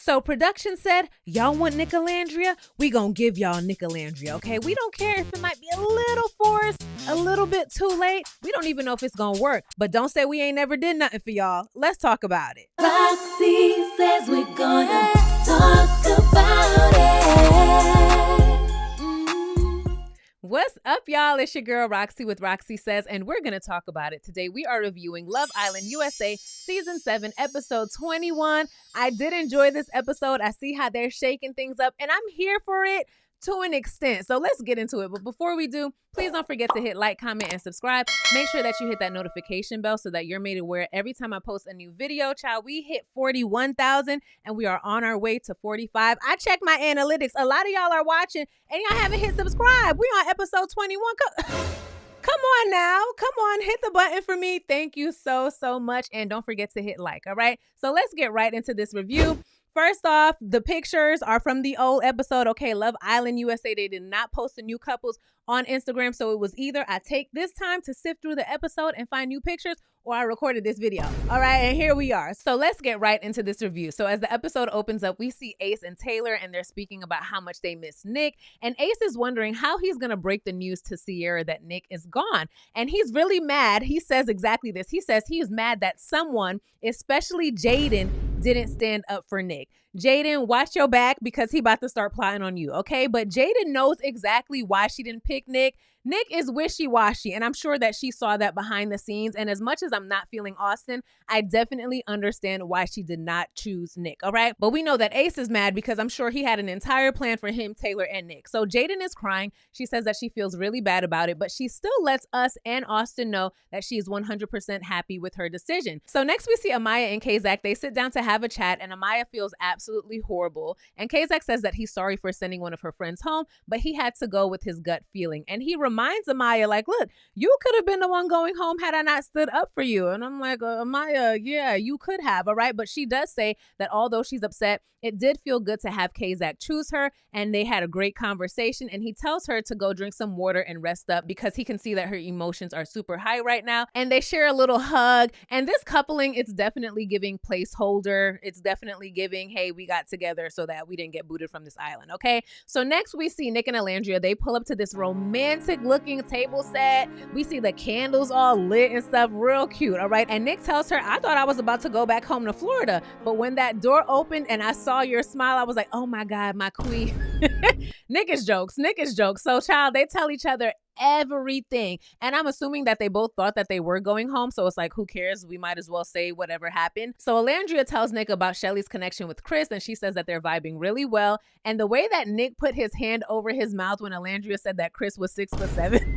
So production said, y'all want Nick Alandria? We gonna give y'all Nick Alandria, okay? We don't care if it might be a little forced, a little bit too late. We don't even know if it's gonna work. But don't say we ain't never did nothing for y'all. Let's talk about it. Roxiie says we're gonna talk about it. What's up, y'all? It's your girl Roxiie with Roxiie Says, and we're going to talk about it. Today, we are reviewing Love Island USA Season 7, Episode 21. I did enjoy this episode. I see how they're shaking things up, and I'm here for it to an extent. So let's get into it. But before we do, please don't forget to hit like, comment, and subscribe. Make sure that you hit that notification bell so that you're made aware every time I post a new video. Child, we hit 41,000 and we are on our way to 45. I checked my analytics. A lot of y'all are watching and y'all haven't hit subscribe. We on episode 21. Come on now. Come on. Hit the button for me. Thank you so much. And don't forget to hit like. All right. So let's get right into this review. First off, the pictures are from the old episode. Okay, Love Island USA, they did not post the new couples on Instagram. So it was either I take this time to sift through the episode and find new pictures, or I recorded this video. All right, and here we are. So let's get right into this review. So as the episode opens up, we see Ace and Taylor, and they're speaking about how much they miss Nick. And Ace is wondering how he's going to break the news to Sierra that Nick is gone. And he's really mad. He says exactly this. He says he is mad that someone, especially Jaden, didn't stand up for Nick. Jaden, watch your back because he about to start plotting on you, okay? But Jaden knows exactly why she didn't pick Nick. Nick is wishy-washy, and I'm sure that she saw that behind the scenes. And as much as I'm not feeling Austin, I definitely understand why she did not choose Nick, all right? But we know that Ace is mad because I'm sure he had an entire plan for him, Taylor, and Nick. So Jaden is crying. She says that she feels really bad about it, but she still lets us and Austin know that she is 100% happy with her decision. So next we see Amaya and Kazak. They sit down to have a chat, and Amaya feels absolutely horrible. And Kazak says that he's sorry for sending one of her friends home, but he had to go with his gut feeling. And he reminds Amaya, like, look, you could have been the one going home had I not stood up for you. And I'm like, Amaya, yeah, you could have, all right? But she does say that although she's upset, it did feel good to have Kazak choose her, and they had a great conversation, and he tells her to go drink some water and rest up because he can see that her emotions are super high right now. And they share a little hug, and this coupling, it's definitely giving placeholder. It's definitely giving, hey, we got together so that we didn't get booted from this island, okay? So next we see Nick and Alandria. They pull up to this romantic looking table set. We see the candles all lit and stuff, real cute, all right? And Nick tells her, I thought I was about to go back home to Florida, but when that door opened and I saw your smile, I was like, oh my God, my queen. Nick is jokes. So child, they tell each other everything. And I'm assuming that they both thought that they were going home. So it's like, who cares? We might as well say whatever happened. So Alandria tells Nick about Shelly's connection with Chris, and she says that they're vibing really well. And the way that Nick put his hand over his mouth when Alandria said that Chris was 6'7",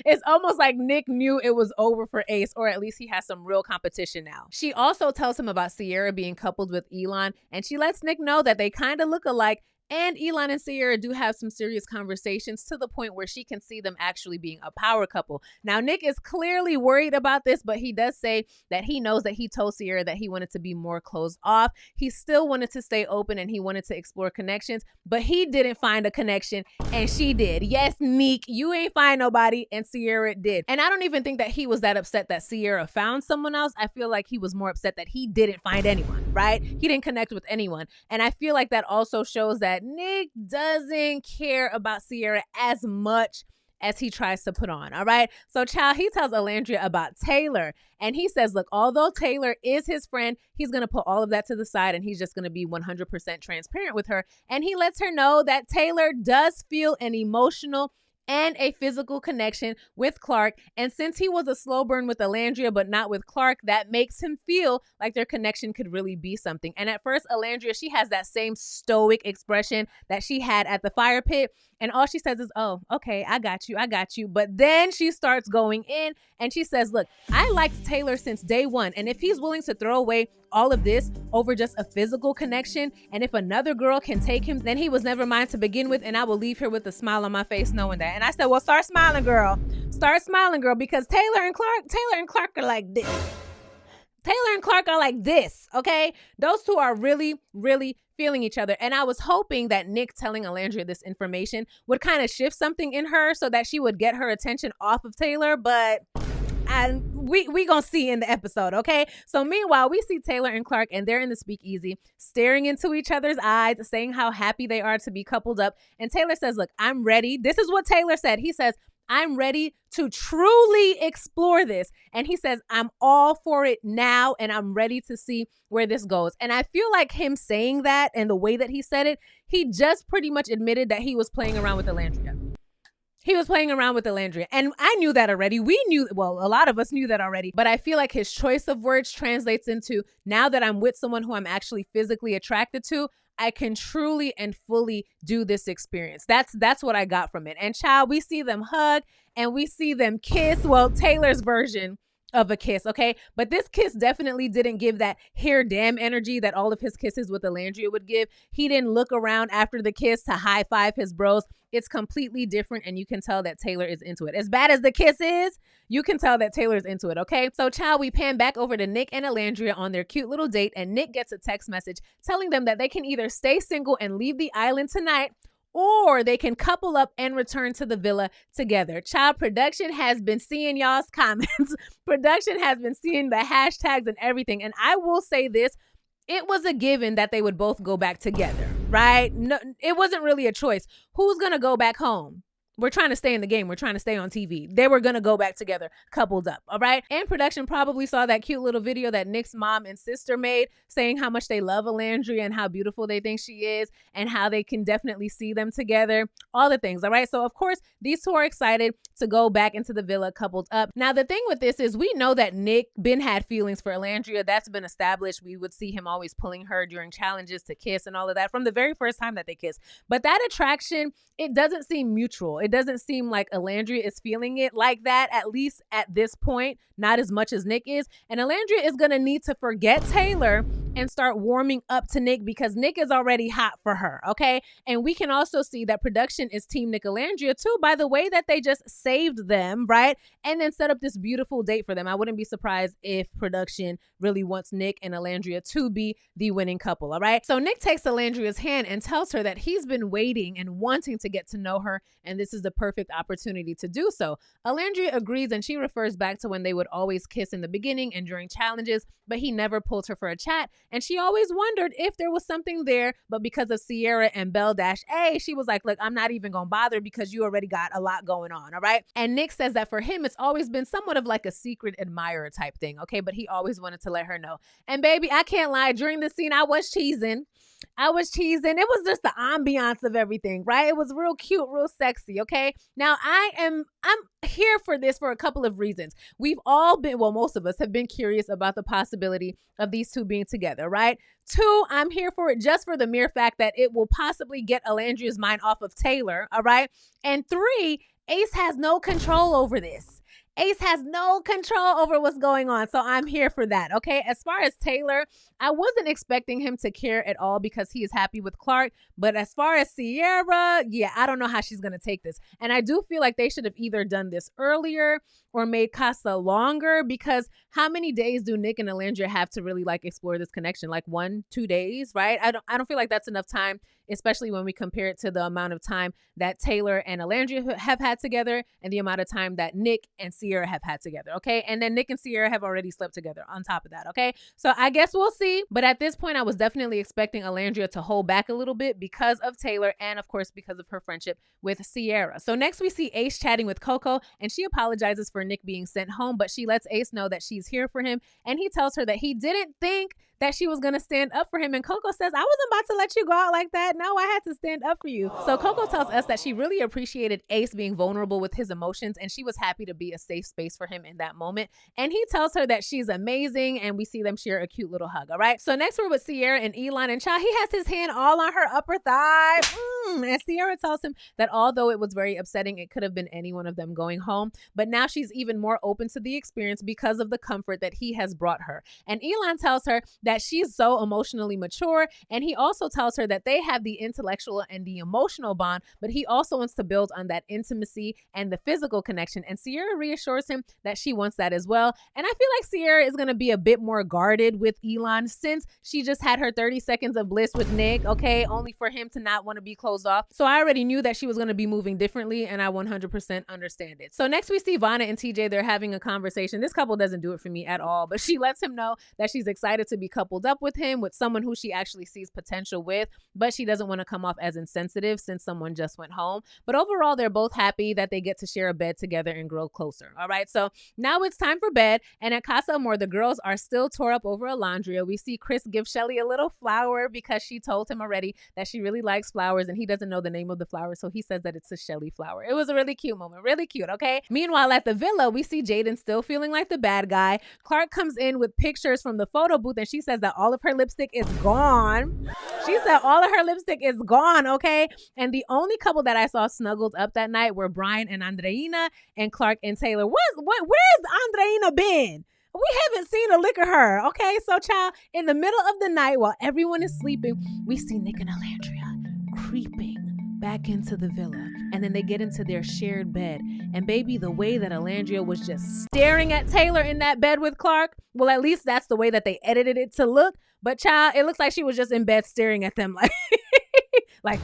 it's almost like Nick knew it was over for Ace, or at least he has some real competition now. She also tells him about Sierra being coupled with Elon, and she lets Nick know that they kind of look alike. And Elon and Sierra do have some serious conversations to the point where she can see them actually being a power couple. Now, Nick is clearly worried about this, but he does say that he knows that he told Sierra that he wanted to be more closed off. He still wanted to stay open and he wanted to explore connections, but he didn't find a connection and she did. Yes, Nick, you ain't find nobody, and Sierra did. And I don't even think that he was that upset that Sierra found someone else. I feel like he was more upset that he didn't find anyone, right? He didn't connect with anyone. And I feel like that also shows that Nick doesn't care about Sierra as much as he tries to put on, all right? So child, he tells Alandria about Taylor, and he says, look, although Taylor is his friend, he's going to put all of that to the side and he's just going to be 100% transparent with her. And he lets her know that Taylor does feel an emotional and a physical connection with Clark. And since he was a slow burn with Alandria, but not with Clark, that makes him feel like their connection could really be something. And at first, Alandria, she has that same stoic expression that she had at the fire pit. And all she says is, oh, okay, I got you. But then she starts going in and she says, look, I liked Taylor since day one. And if he's willing to throw away all of this over just a physical connection, and if another girl can take him, then he was never mine to begin with. And I will leave here with a smile on my face knowing that. And I said, well, start smiling, girl. Start smiling, girl, because Taylor and Clark are like this. Taylor and Clark are like this, okay? Those two are really, really feeling each other. And I was hoping that Nick telling Alandria this information would kind of shift something in her so that she would get her attention off of Taylor, but And we gonna see in the episode, okay? So meanwhile, we see Taylor and Clark, and they're in the speakeasy, staring into each other's eyes, saying how happy they are to be coupled up. And Taylor says, look, I'm ready. This is what Taylor said. He says, I'm ready to truly explore this. And he says, I'm all for it now, and I'm ready to see where this goes. And I feel like him saying that and the way that he said it, he just pretty much admitted that he was playing around with Alandria. He was playing around with Alandria. And I knew that already. We knew, well, a lot of us knew that already. But I feel like his choice of words translates into, now that I'm with someone who I'm actually physically attracted to, I can truly and fully do this experience. That's what I got from it. And child, we see them hug and we see them kiss. Well, Taylor's version of a kiss, okay? But this kiss definitely didn't give that here damn energy that all of his kisses with Alandria would give. He didn't look around after the kiss to high five his bros. It's completely different, and you can tell that Taylor is into it. As bad as the kiss is, you can tell that Taylor's into it, okay? So, child, we pan back over to Nick and Alandria on their cute little date, and Nick gets a text message telling them that they can either stay single and leave the island tonight, or they can couple up and return to the villa together. Child, production has been seeing y'all's comments. Production has been seeing the hashtags and everything. And I will say this, it was a given that they would both go back together, right? No, it wasn't really a choice. Who's going to go back home? We're trying to stay in the game. We're trying to stay on TV. They were going to go back together, coupled up, all right? And production probably saw that cute little video that Nick's mom and sister made saying how much they love Alandria and how beautiful they think she is and how they can definitely see them together, all the things, all right? So, of course, these two are excited to go back into the villa coupled up. Now, the thing with this is we know that Nick been had feelings for Alandria. That's been established. We would see him always pulling her during challenges to kiss and all of that from the very first time that they kissed. But that attraction, it doesn't seem mutual. It doesn't seem like Alandria is feeling it like that, at least at this point, not as much as Nick is. And Alandria is going to need to forget Taylor and start warming up to Nick because Nick is already hot for her, okay? And we can also see that production is Team Nick Alandria too by the way that they just saved them, right? And then set up this beautiful date for them. I wouldn't be surprised if production really wants Nick and Alandria to be the winning couple, all right? So Nick takes Alandria's hand and tells her that he's been waiting and wanting to get to know her, and this is the perfect opportunity to do so. Alandria agrees, and she refers back to when they would always kiss in the beginning and during challenges, but he never pulled her for a chat. And she always wondered if there was something there, but because of Sierra and Belle-A, she was like, look, I'm not even gonna bother because you already got a lot going on, all right? And Nick says that for him, it's always been somewhat of like a secret admirer type thing, okay? But he always wanted to let her know. And baby, I can't lie, during the scene, I was cheesing. It was just the ambiance of everything, right? It was real cute, real sexy, okay? Now, I'm here for this for a couple of reasons. We've all been, well, most of us have been curious about the possibility of these two being together, right? Two, I'm here for it just for the mere fact that it will possibly get Alandria's mind off of Taylor, all right? And three, Ace has no control over this. Ace has no control over what's going on. So I'm here for that, okay? As far as Taylor, I wasn't expecting him to care at all because he is happy with Clark. But as far as Sierra, yeah, I don't know how she's going to take this. And I do feel like they should have either done this earlier or made Casa longer, because how many days do Nick and Alandria have to really like explore this connection? Like 1-2 days, right? I don't feel like that's enough time, especially when we compare it to the amount of time that Taylor and Alandria have had together and the amount of time that Nick and Sierra have had together, okay? And then Nick and Sierra have already slept together on top of that, okay? So I guess we'll see. But at this point, I was definitely expecting Alandria to hold back a little bit because of Taylor and, of course, because of her friendship with Sierra. So next we see Ace chatting with Coco, and she apologizes for Nick being sent home, but she lets Ace know that she's here for him, and he tells her that he didn't think that she was going to stand up for him. And Coco says, I wasn't about to let you go out like that. No, I had to stand up for you. So Coco tells us that she really appreciated Ace being vulnerable with his emotions, and she was happy to be a safe space for him in that moment. And he tells her that she's amazing, and we see them share a cute little hug, all right? So next we're with Sierra and Elon, and child, he has his hand all on her upper thigh. And Sierra tells him that although it was very upsetting, it could have been any one of them going home, but now she's even more open to the experience because of the comfort that he has brought her. And Elon tells her that she's so emotionally mature, and he also tells her that they have the intellectual and the emotional bond, but he also wants to build on that intimacy and the physical connection. And Sierra reassures him that she wants that as well. And I feel like Sierra is going to be a bit more guarded with Elon since she just had her 30 seconds of bliss with Nick, okay, only for him to not want to be close closed off. So I already knew that she was going to be moving differently, and I 100% understand it. So next we see Vanna and TJ. They're having a conversation. This couple doesn't do it for me at all, but she lets him know that she's excited to be coupled up with him, with someone who she actually sees potential with, but she doesn't want to come off as insensitive since someone just went home. But overall, they're both happy that they get to share a bed together and grow closer. All right, so now it's time for bed, and at Casa Amor, the girls are still tore up over Alandria. We see Chris give Shelly a little flower because she told him already that she really likes flowers, and he doesn't know the name of the flower, so he says that it's a Shelly flower. It was a really cute moment, really cute, okay? Meanwhile, at the villa, we see Jaden still feeling like the bad guy. Clark comes in with pictures from the photo booth, and she says that all of her lipstick is gone. She said all of her lipstick is gone, okay? And the only couple that I saw snuggled up that night were Brian and Andreina, and Clark and Taylor. Where's Andreina been? We haven't seen a lick of her, okay? So, child, in the middle of the night while everyone is sleeping, we see Nick and Alandria creeping back into the villa. And then they get into their shared bed. And baby, the way that Alandria was just staring at Taylor in that bed with Clark, well, at least that's the way that they edited it to look. But, child, it looks like she was just in bed staring at them like,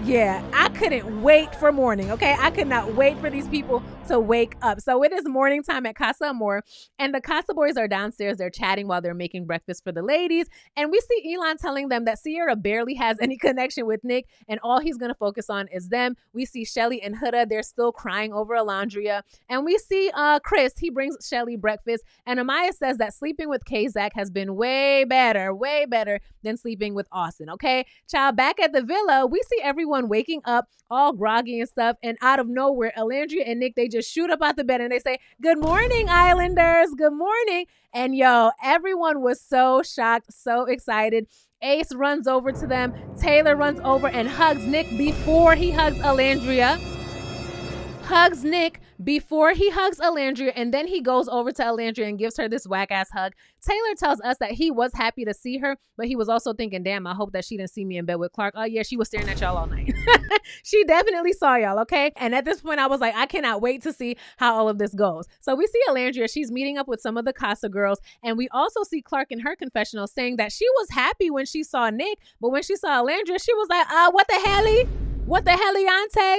yeah, I couldn't wait for morning, okay? I could not wait for these people to wake up. So it is morning time at Casa Amor, and the Casa boys are downstairs. They're chatting while they're making breakfast for the ladies, and we see Elon telling them that Sierra barely has any connection with Nick, and all he's going to focus on is them. We see Shelly and Huda. They're still crying over Alandria, and we see Chris. He brings Shelly breakfast, and Amaya says that sleeping with Kazak has been way better than sleeping with Austin, okay? Child, back at the villa, we see everyone waking up all groggy and stuff, and out of nowhere, Alandria and Nick, they just shoot up out the bed and they say, "Good morning, Islanders, good morning." And yo, everyone was so shocked, so excited. Ace runs over to them. Taylor runs over and hugs Nick before he hugs Alandria. Hugs Nick before he hugs Alandria, and then he goes over to Alandria and gives her this whack-ass hug. Taylor tells us that he was happy to see her, but he was also thinking, damn, I hope that she didn't see me in bed with Clark. Oh, yeah, she was staring at y'all all night. She definitely saw y'all, okay? And at this point, I was like, I cannot wait to see how all of this goes. So we see Alandria. She's meeting up with some of the Casa girls, and we also see Clark in her confessional saying that she was happy when she saw Nick, but when she saw Alandria, she was like, what the hell? What the hell,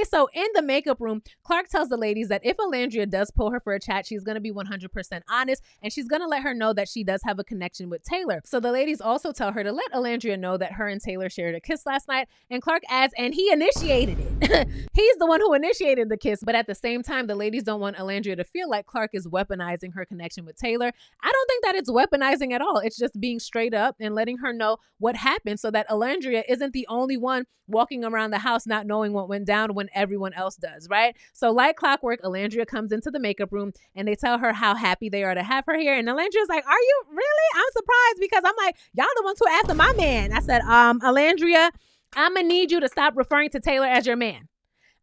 So in the makeup room, Clark tells the ladies that if Alandria does pull her for a chat, she's going to be 100% honest, and she's going to let her know that she does have a connection with Taylor. So the ladies also tell her to let Alandria know that her and Taylor shared a kiss last night, and Clark adds, and he initiated it. He's the one who initiated the kiss, but at the same time, the ladies don't want Alandria to feel like Clark is weaponizing her connection with Taylor. I don't think that it's weaponizing at all. It's just being straight up and letting her know what happened so that Alandria isn't the only one walking around the house not knowing what went down when everyone else does, right? So like clockwork, Alandria comes into the makeup room and they tell her how happy they are to have her here. And Alandria's like, are you really? I'm surprised because I'm like, y'all the ones who after my man. I said, Alandria, I'm gonna need you to stop referring to Taylor as your man.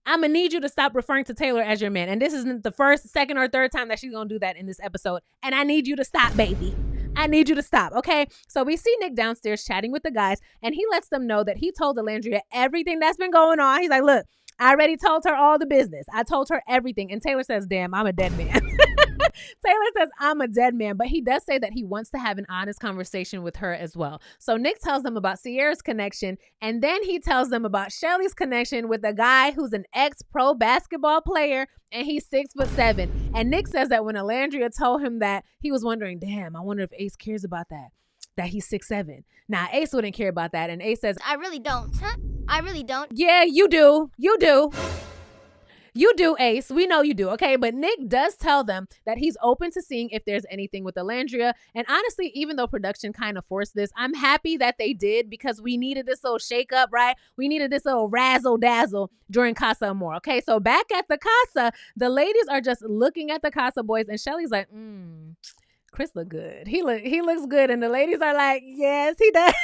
I'm gonna need you to stop referring to Taylor as your man. And this isn't the first, second, or third time that she's gonna do that in this episode. And I need you to stop, baby. I need you to stop, okay? So we see Nick downstairs chatting with the guys, and he lets them know that he told Alandria everything that's been going on. He's like, look, I already told her all the business. I told her everything. And Taylor says, damn, I'm a dead man. Taylor says, I'm a dead man, but he does say that he wants to have an honest conversation with her as well. So Nick tells them about Sierra's connection, and then he tells them about Shelly's connection with a guy who's an ex-pro basketball player, and he's 6'7". And Nick says that when Alandria told him that, he was wondering, damn, I wonder if Ace cares about that he's 6'7". Now, Ace wouldn't care about that, and Ace says, I really don't. I really don't. Yeah, you do. You do. You do, Ace. We know you do, okay? But Nick does tell them that he's open to seeing if there's anything with Alandria. And honestly, even though production kind of forced this, I'm happy that they did because we needed this little shake-up, right? We needed this little razzle-dazzle during Casa Amor, okay? So back at the Casa, the ladies are just looking at the Casa boys, and Shelly's like, Chris look good. He looks good. And the ladies are like, yes, he does.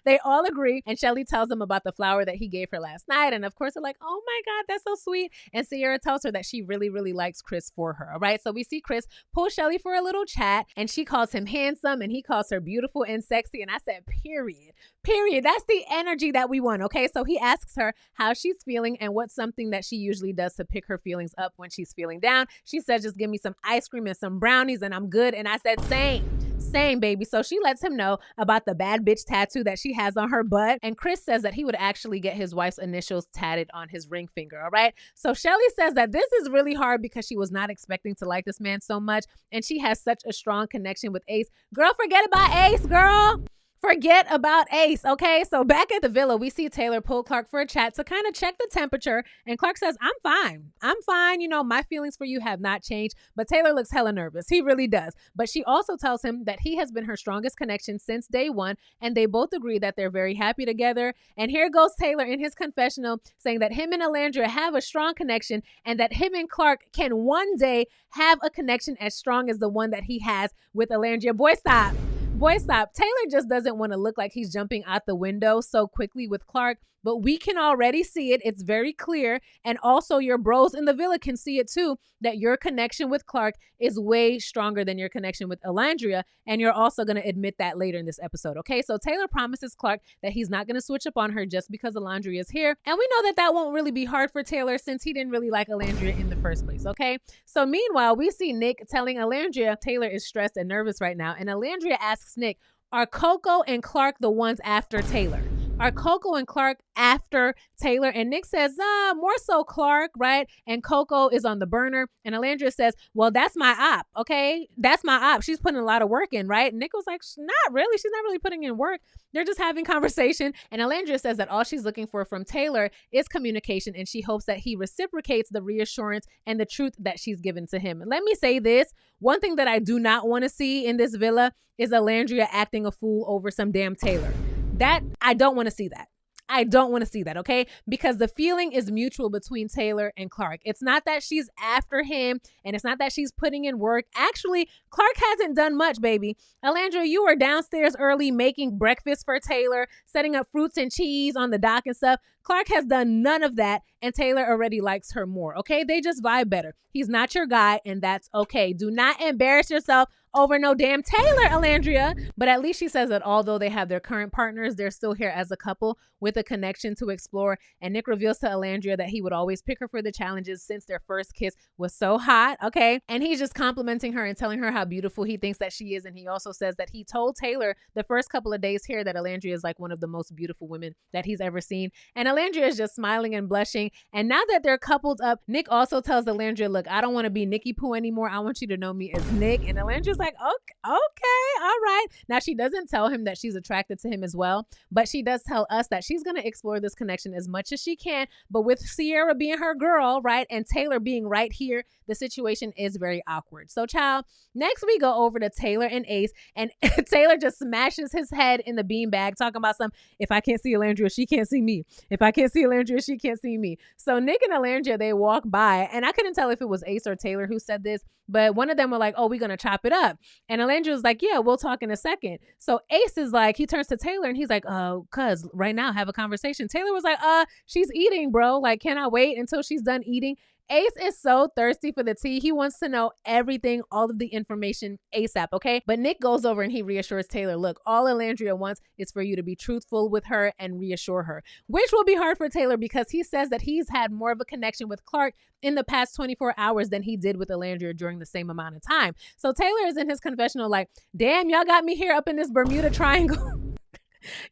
They all agree. And Shelly tells them about the flower that he gave her last night. And of course, they're like, oh my God, that's so sweet. And Sierra tells her that she really, really likes Chris for her. All right. So we see Chris pull Shelly for a little chat, and she calls him handsome and he calls her beautiful and sexy. And I said, period. That's the energy that we want. Okay. So he asks her how she's feeling and what's something that she usually does to pick her feelings up when she's feeling down. She said, just give me some ice cream and some brownies and I'm good. And I said, Same, baby. So she lets him know about the bad bitch tattoo that she has on her butt. And Chris says that he would actually get his wife's initials tatted on his ring finger, all right? So Shelly says that this is really hard because she was not expecting to like this man so much. And she has such a strong connection with Ace. Girl, forget about Ace, girl. Forget about Ace, okay? So back at the villa, we see Taylor pull Clark for a chat to kind of check the temperature. And Clark says, I'm fine. You know, my feelings for you have not changed. But Taylor looks hella nervous. He really does. But she also tells him that he has been her strongest connection since day one. And they both agree that they're very happy together. And here goes Taylor in his confessional saying that him and Alandria have a strong connection and that him and Clark can one day have a connection as strong as the one that he has with Alandria. Boy, stop. Taylor just doesn't want to look like he's jumping out the window so quickly with Clark, but we can already see it. It's very clear. And also your bros in the villa can see it too, that your connection with Clark is way stronger than your connection with Alandria. And you're also going to admit that later in this episode. Okay, so Taylor promises Clark that he's not going to switch up on her just because Alandria is here. And we know that that won't really be hard for Taylor since he didn't really like Alandria in the first place. Okay, so meanwhile, we see Nick telling Alandria Taylor is stressed and nervous right now. And Alandria asks Nick, are Coco and Clark the ones after Taylor? Are Coco and Clark after Taylor? And Nick says, more so Clark, right? And Coco is on the burner. And Alandria says, well, that's my op, okay? That's my op. She's putting a lot of work in, right? And Nick was like, not really. She's not really putting in work. They're just having conversation. And Alandria says that all she's looking for from Taylor is communication. And she hopes that he reciprocates the reassurance and the truth that she's given to him. And let me say this. One thing that I do not want to see in this villa is Alandria acting a fool over some damn Taylor. That I don't want to see that. I don't want to see that, okay? Because the feeling is mutual between Taylor and Clark. It's not that she's after him and it's not that she's putting in work. Actually, Clark hasn't done much, baby. Alandria, you were downstairs early making breakfast for Taylor, setting up fruits and cheese on the dock and stuff. Clark has done none of that, and Taylor already likes her more, okay? They just vibe better. He's not your guy, and that's okay. Do not embarrass yourself over no damn Taylor, Alandria. But at least she says that although they have their current partners, they're still here as a couple with a connection to explore. And Nick reveals to Alandria that he would always pick her for the challenges since their first kiss was so hot, okay? And he's just complimenting her and telling her how beautiful he thinks that she is. And he also says that he told Taylor the first couple of days here that Alandria is like one of the most beautiful women that he's ever seen. And Alandria is just smiling and blushing. And now that they're coupled up, Nick also tells Alandria, look, I don't want to be Nicky Poo anymore. I want you to know me as Nick. And Alandria's like, okay, all right. Now, she doesn't tell him that she's attracted to him as well, but she does tell us that she's going to explore this connection as much as she can. But with Sierra being her girl, right, and Taylor being right here, the situation is very awkward. So, child, next we go over to Taylor and Ace, and Taylor just smashes his head in the beanbag, talking about if I can't see Alandria, she can't see me. If I can't see Alandria, she can't see me. So Nick and Alandria, they walk by, and I couldn't tell if it was Ace or Taylor who said this, but one of them were like, oh, we're going to chop it up. And Alandria was like, yeah, we'll talk in a second. So Ace is like, he turns to Taylor and he's like, cuz right now, have a conversation. Taylor was like, she's eating, bro. Like, can I wait until she's done eating? Ace is so thirsty for the tea. He wants to know everything, all of the information ASAP, okay? But Nick goes over and he reassures Taylor, look, all Alandria wants is for you to be truthful with her and reassure her, which will be hard for Taylor because he says that he's had more of a connection with Clark in the past 24 hours than he did with Alandria during the same amount of time. So Taylor is in his confessional like, damn, y'all got me here up in this Bermuda Triangle.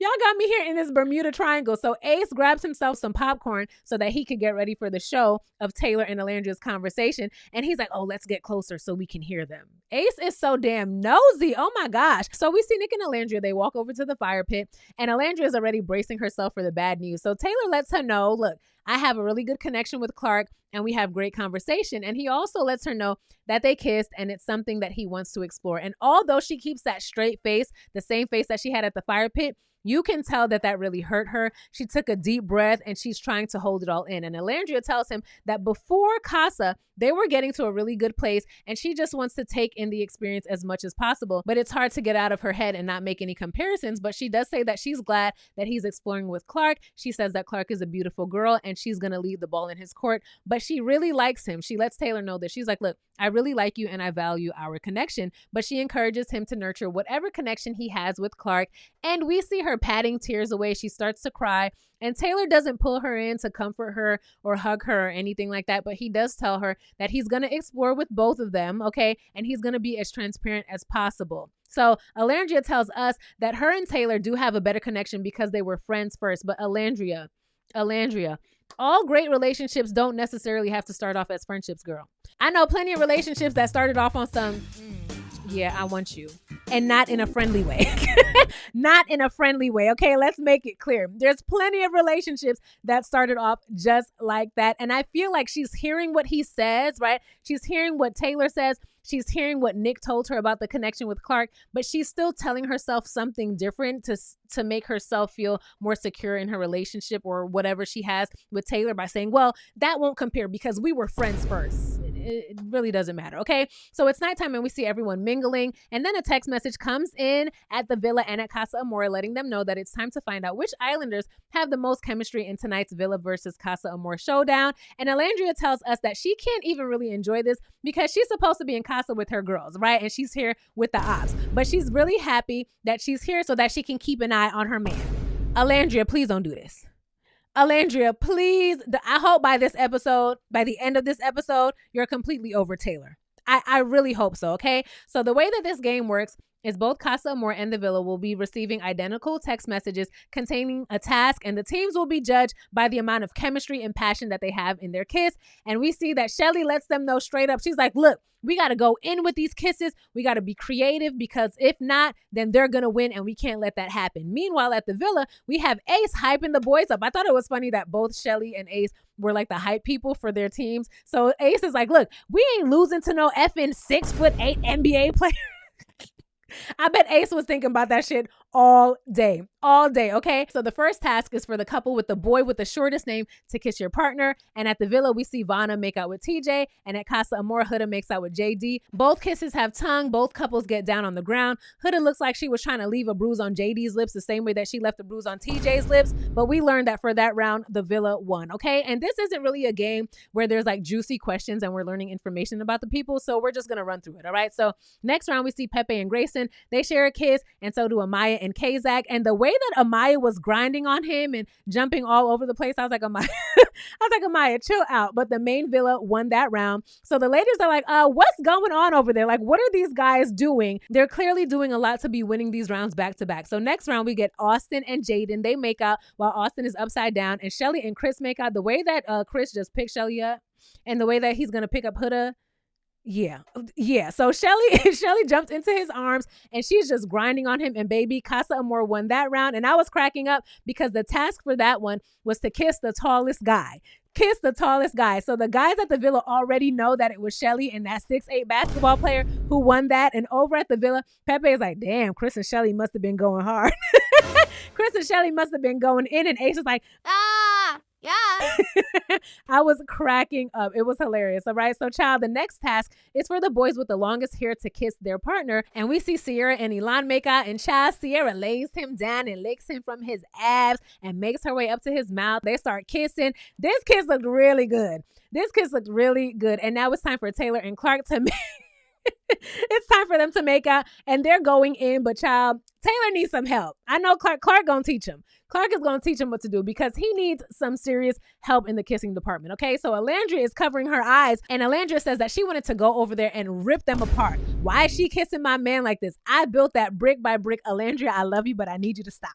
Y'all got me here in this Bermuda Triangle. So Ace grabs himself some popcorn so that he could get ready for the show of Taylor and Alandria's conversation. And he's like, oh, let's get closer so we can hear them. Ace is so damn nosy. Oh my gosh. So we see Nick and Alandria. They walk over to the fire pit and Alandria is already bracing herself for the bad news. So Taylor lets her know, look, I have a really good connection with Clark and we have great conversation. And he also lets her know that they kissed and it's something that he wants to explore. And although she keeps that straight face, the same face that she had at the fire pit, you can tell that that really hurt her. She took a deep breath and she's trying to hold it all in. And Alandria tells him that before Casa, they were getting to a really good place and she just wants to take in the experience as much as possible. But it's hard to get out of her head and not make any comparisons. But she does say that she's glad that he's exploring with Clark. She says that Clark is a beautiful girl and she's going to leave the ball in his court. But she really likes him. She lets Taylor know that she's like, look, I really like you and I value our connection. But she encourages him to nurture whatever connection he has with Clark. And we see her her patting tears away. She starts to cry, and Taylor doesn't pull her in to comfort her or hug her or anything like that, but he does tell her that he's going to explore with both of them, okay? And he's going to be as transparent as possible. So Alandria tells us that her and Taylor do have a better connection because they were friends first. But Alandria, all great relationships don't necessarily have to start off as friendships, girl. I know plenty of relationships that started off on some, yeah, I want you. And not in a friendly way. Not in a friendly way, okay? Let's make it clear. There's plenty of relationships that started off just like that. And I feel like she's hearing what he says, right? She's hearing what Taylor says. She's hearing what Nick told her about the connection with Clark, but she's still telling herself something different to make herself feel more secure in her relationship or whatever she has with Taylor by saying, well, that won't compare because we were friends first. It really doesn't matter, okay? So it's nighttime and we see everyone mingling, and then a text message comes in at the villa and at Casa Amor letting them know that it's time to find out which islanders have the most chemistry in tonight's villa versus Casa Amor showdown. And Alandria tells us that she can't even really enjoy this because she's supposed to be in Casa with her girls, right? And she's here with the ops, but she's really happy that she's here so that she can keep an eye on her man. Alandria, please don't do this. Alandria, please. I hope by the end of this episode, you're completely over Taylor. I really hope so, okay? So the way that this game works is both Casa Amor and the villa will be receiving identical text messages containing a task, and the teams will be judged by the amount of chemistry and passion that they have in their kiss. And we see that Shelly lets them know straight up. She's like, look, we got to go in with these kisses. We got to be creative because if not, then they're going to win and we can't let that happen. Meanwhile, at the villa, we have Ace hyping the boys up. I thought it was funny that both Shelly and Ace were like the hype people for their teams. So Ace is like, look, we ain't losing to no effing 6'8" NBA player. I bet Ace was thinking about that shit all day, okay? So the first task is for the couple with the boy with the shortest name to kiss your partner. And at the villa, we see Vanna make out with TJ. And at Casa Amor, Huda makes out with JD. Both kisses have tongue. Both couples get down on the ground. Huda looks like she was trying to leave a bruise on JD's lips the same way that she left a bruise on TJ's lips. But we learned that for that round, the villa won, okay? And this isn't really a game where there's like juicy questions and we're learning information about the people. So we're just going to run through it, all right? So next round, we see Pepe and Grayson. They share a kiss, and so do Amaya and Kazak. And the way that Amaya was grinding on him and jumping all over the place, I was like, Amaya, chill out. But the main villa won that round. So the ladies are like, what's going on over there? Like, what are these guys doing? They're clearly doing a lot to be winning these rounds back to back. So next round, we get Austin and Jaden. They make out while Austin is upside down, and Shelly and Chris make out. The way that Chris just picked Shelly up and the way that he's going to pick up Huda, yeah. So Shelly jumped into his arms and she's just grinding on him, and baby, Casa Amor won that round. And I was cracking up because the task for that one was to kiss the tallest guy. So the guys at the villa already know that it was Shelly and that 6'8" basketball player who won that. And over at the villa, Pepe is like, damn, Chris and Shelly must have been going hard. Chris and Shelly must have been going in, and Ace is like, yeah. I was cracking up. It was hilarious. All right. So, child, the next task is for the boys with the longest hair to kiss their partner. And we see Sierra and Elan make out. And child, Sierra lays him down and licks him from his abs and makes her way up to his mouth. They start kissing. This kiss looked really good. And now it's time for Taylor and Clark to make. It's time for them to make out, and they're going in, but child, Taylor needs some help. I know Clark gonna teach him. Clark is gonna teach him what to do because he needs some serious help in the kissing department, okay? So Alandria is covering her eyes, and Alandria says that she wanted to go over there and rip them apart. Why is she kissing my man like this? I built that brick by brick. Alandria, I love you, but I need you to stop.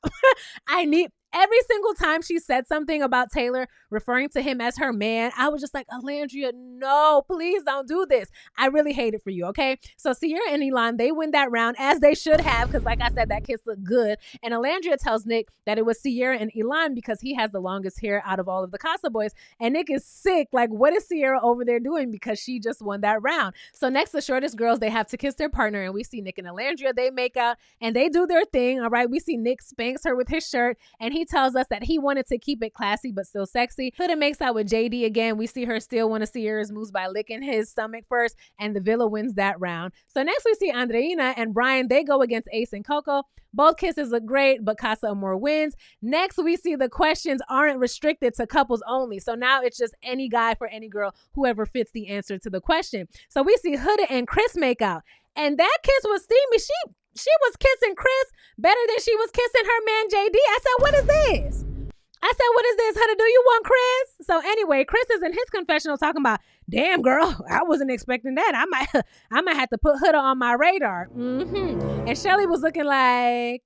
Every single time she said something about Taylor, referring to him as her man, I was just like, Alandria, no, please don't do this. I really hate it for you, okay? So Sierra and Elan, they win that round, as they should have, because like I said, that kiss looked good. And Alandria tells Nick that it was Sierra and Elan because he has the longest hair out of all of the Casa boys. And Nick is sick. Like, what is Sierra over there doing? Because she just won that round. So next, the shortest girls, they have to kiss their partner. And we see Nick and Alandria, they make out and they do their thing, all right? We see Nick spanks her with his shirt, and he tells us that he wanted to keep it classy but still sexy. Huda makes out with JD again. We see her steal one of Sierra's moves by licking his stomach first, and the villa wins that round. So next we see Andreina and Brian. They go against Ace and Coco. Both kisses look great, but Casa Amor wins. Next, we see the questions aren't restricted to couples only. So now it's just any guy for any girl, whoever fits the answer to the question. So we see Huda and Chris make out, and that kiss was steamy. She was kissing Chris better than she was kissing her man JD. I said, what is this? What is this? Honey, do you want Chris? So anyway, Chris is in his confessional talking about, damn girl, I wasn't expecting that. I might have to put Huda on my radar. And Shelly was looking like,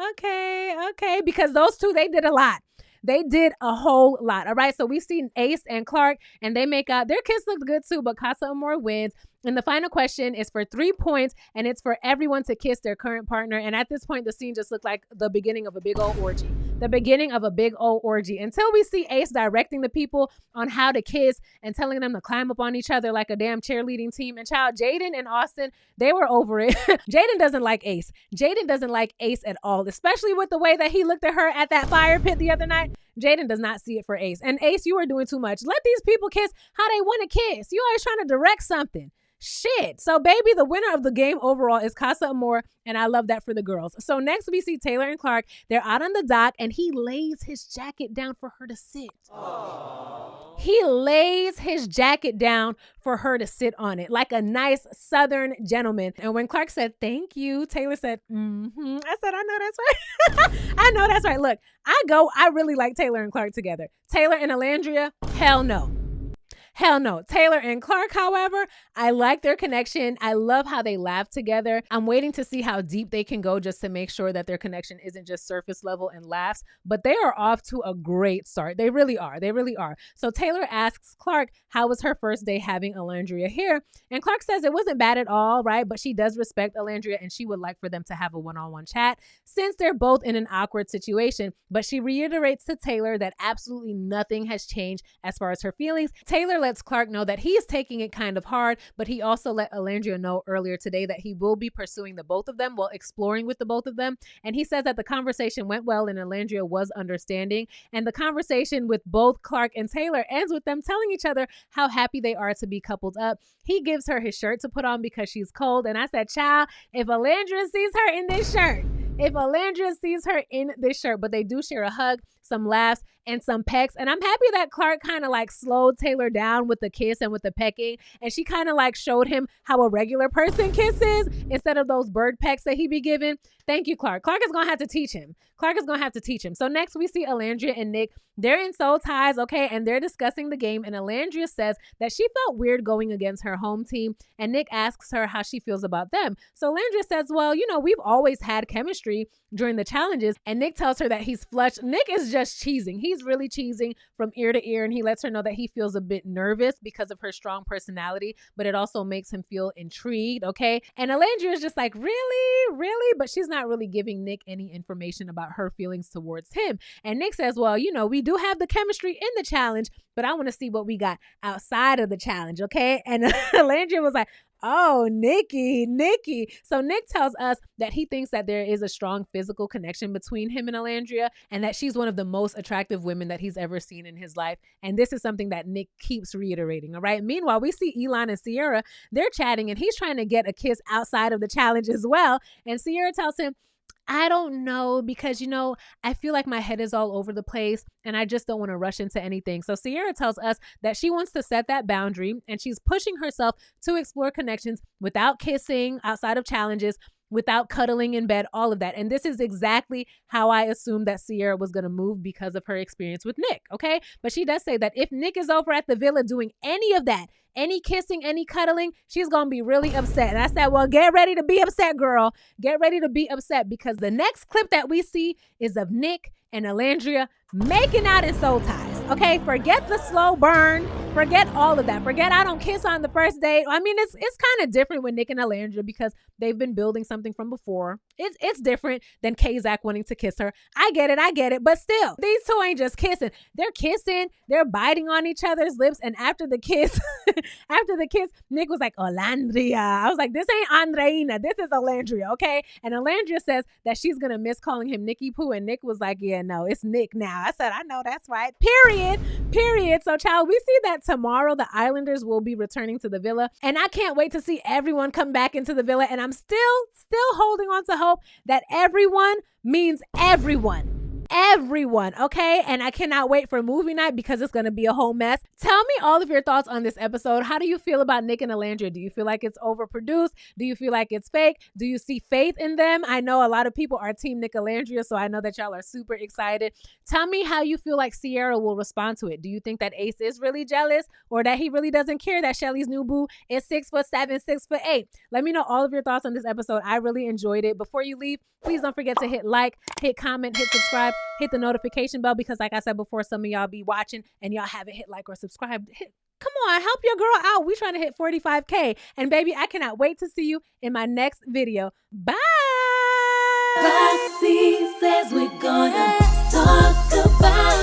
okay, because those two, they did a lot. They did a whole lot. All right. So we've seen Ace and Clark, and they make out. Their kiss looked good too, but Casa Amor wins. And the final question is for 3 points, and it's for everyone to kiss their current partner. And at this point, the scene just looked like the beginning of a big old orgy. The beginning of a big old orgy. Until we see Ace directing the people on how to kiss and telling them to climb up on each other like a damn cheerleading team. And child, Jaden and Austin, they were over it. Jaden doesn't like Ace. Jaden doesn't like Ace at all, especially with the way that he looked at her at that fire pit the other night. Jaden does not see it for Ace. And Ace, you are doing too much. Let these people kiss how they want to kiss. You always trying to direct something. Shit. So, baby, the winner of the game overall is Casa Amor, and I love that for the girls. So, next we see Taylor and Clark. They're out on the dock, and he lays his jacket down for her to sit. Aww. He lays his jacket down for her to sit on it like a nice Southern gentleman. And when Clark said, thank you, Taylor said, I said, I know that's right. I know that's right. Look, I really like Taylor and Clark together. Taylor and Alandria, hell no. Hell no. Taylor and Clark, however, I like their connection. I love how they laugh together. I'm waiting to see how deep they can go just to make sure that their connection isn't just surface level and laughs, but they are off to a great start. They really are. They really are. So Taylor asks Clark, how was her first day having Alandria here? And Clark says it wasn't bad at all, right? But she does respect Alandria and she would like for them to have a one-on-one chat since they're both in an awkward situation. But she reiterates to Taylor that absolutely nothing has changed as far as her feelings. Taylor lets Clark know that he is taking it kind of hard, but he also let Alandria know earlier today that he will be pursuing the both of them while exploring with the both of them. And he says that the conversation went well and Alandria was understanding. And the conversation with both Clark and Taylor ends with them telling each other how happy they are to be coupled up. He gives her his shirt to put on because she's cold. And I said, child, if Alandria sees her in this shirt, but they do share a hug, some laughs, and some pecks. And I'm happy that Clark kind of like slowed Taylor down with the kiss and with the pecking. And she kind of like showed him how a regular person kisses instead of those bird pecks that he be giving. Thank you, Clark. Clark is going to have to teach him. So next we see Alandria and Nick. They're in soul ties, okay? And they're discussing the game. And Alandria says that she felt weird going against her home team. And Nick asks her how she feels about them. So Alandria says, well, we've always had chemistry during the challenges. And Nick tells her that he's flushed. Nick is just cheesing. He's really cheesing from ear to ear. And he lets her know that he feels a bit nervous because of her strong personality. But it also makes him feel intrigued, okay? And Alandria is just like, really? But she's not really giving Nick any information about her feelings towards him. And Nick says, well, we do have the chemistry in the challenge, but I want to see what we got outside of the challenge, okay? And Alandria was like, oh, Nikki. So Nick tells us that he thinks that there is a strong physical connection between him and Alandria and that she's one of the most attractive women that he's ever seen in his life. And this is something that Nick keeps reiterating, all right? Meanwhile, we see Elon and Sierra, they're chatting and he's trying to get a kiss outside of the challenge as well. And Sierra tells him, I don't know because, I feel like my head is all over the place and I just don't want to rush into anything. So Sierra tells us that she wants to set that boundary and she's pushing herself to explore connections without kissing outside of challenges, without cuddling in bed, all of that. And this is exactly how I assumed that Sierra was going to move because of her experience with Nick, okay? But she does say that if Nick is over at the villa doing any of that, any kissing, any cuddling, she's going to be really upset. And I said, well, get ready to be upset, girl. Get ready to be upset because the next clip that we see is of Nick and Alandria making out in soul ties. Okay, forget the slow burn. Forget all of that. Forget I don't kiss on the first date. I mean, it's kind of different with Nick and Alandria because they've been building something from before. It's different than Kazak wanting to kiss her. I get it. But still, these two ain't just kissing. They're kissing. They're biting on each other's lips. And after the kiss, Nick was like, Alandria. I was like, this ain't Andreina. This is Alandria, okay? And Alandria says that she's going to miss calling him Nicky Poo. And Nick was like, yeah, no, it's Nick now. I said, I know that's right. Period. So, child, we see that tomorrow the Islanders will be returning to the villa. And I can't wait to see everyone come back into the villa. And I'm still holding on to hope that everyone means everyone. everyone, okay? And I cannot wait for movie night because it's going to be a whole mess. Tell me all of your thoughts on this episode. How do you feel about Nick and Alandria? Do you feel like it's overproduced? Do you feel like it's fake? Do you see faith in them? I know a lot of people are team Nick Alandria, so I know that y'all are super excited. Tell me how you feel like Sierra will respond to it. Do you think that Ace is really jealous or that he really doesn't care that Shelly's new boo is 6'7", 6'8"? Let me know all of your thoughts on this episode. I really enjoyed it. Before you leave, please don't forget to hit like, hit comment, hit subscribe, hit the notification bell because like I said before, some of y'all be watching and y'all haven't hit like or subscribe. Come on, help your girl out. We trying to hit 45K. And baby, I cannot wait to see you in my next video. Bye. Roxiie says we're gonna talk about